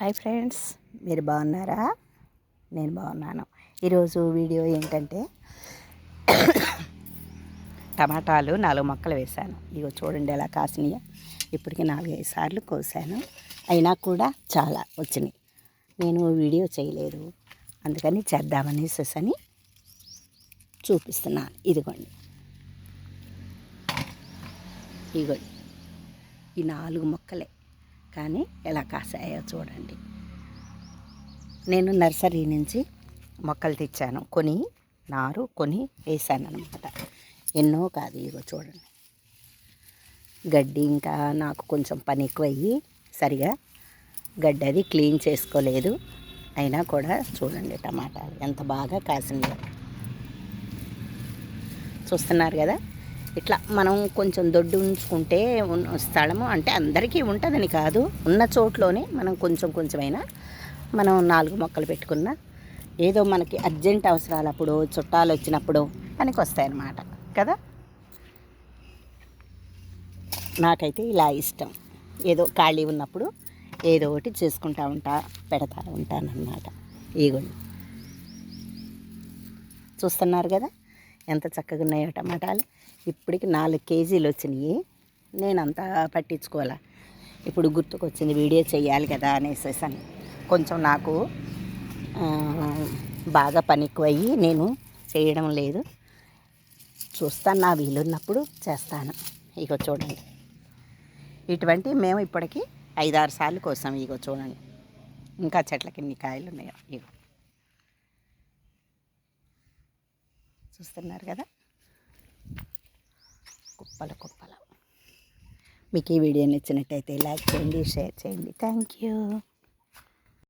Hi friends, మీరు బాగున్నారా? నేను బాగున్నాను. ఈరోజు వీడియో ఏంటంటే టమాటాలు 4 మొక్కలు వేశాను. ఇగో చూడండి ఎలా కాసినాయో. ఇప్పటికి 4-5 సార్లు కోసాను, అయినా కూడా చాలా వచ్చినాయి. నేను వీడియో చేయలేదు, అందుకని చేద్దామనేసి చూపిస్తున్నాను. ఇదిగోండి ఈ 4 మొక్కలే, కానీ ఎలా కాసాయో చూడండి. నేను నర్సరీ నుంచి మొక్కలు తెచ్చాను, కొని నారు కొని వేసాను అనమాట. ఎన్నో కాదు, ఇగో చూడండి. గడ్డి ఇంకా నాకు కొంచెం పని ఎక్కువయ్యి సరిగా గడ్డి అది క్లీన్ చేసుకోలేదు. అయినా కూడా చూడండి టమాటాలు ఎంత బాగా కాసినాయో. చూస్తున్నారు కదా. ఇట్లా మనం కొంచెం దొడ్డు ఉంచుకుంటే స్థలము అంటే అందరికీ ఉంటుందని కాదు, ఉన్న చోట్లోనే మనం కొంచెమైనా మనం 4 మొక్కలు పెట్టుకున్నా ఏదో మనకి అర్జెంట్ అవసరాలప్పుడు, చుట్టాలు వచ్చినప్పుడు పనికి వస్తాయన్నమాట కదా. నాకైతే ఇలా ఇష్టం. ఏదో ఖాళీ ఉన్నప్పుడు ఏదో ఒకటి చేసుకుంటూ పెడతా ఉంటానన్నమాట. ఇగోండి చూస్తున్నారు కదా ఎంత చక్కగా ఉన్నాయో టమాటాలు. ఇప్పటికి 4 కేజీలు వచ్చినాయి. నేను అంతా పట్టించుకోవాలా, ఇప్పుడు గుర్తుకొచ్చింది వీడియో చేయాలి కదా అనేసి కొంచెం నాకు బాగా పని ఎక్కువయ్యి నేను చేయడం లేదు. చూస్తాను, నా వీలున్నప్పుడు చేస్తాను. ఇగో చూడండి, ఇటువంటి మేము ఇప్పటికి 5-6 సార్లు కోసాం. ఇగో చూడండి ఇంకా చెట్లకి ఎన్ని కాయలు ఉన్నాయో. ఇగో చూస్తున్నారు కదా, కుప్పలు. మీకు ఈ వీడియో నచ్చినట్టయితే లైక్ చేయండి, షేర్ చేయండి. Thank you.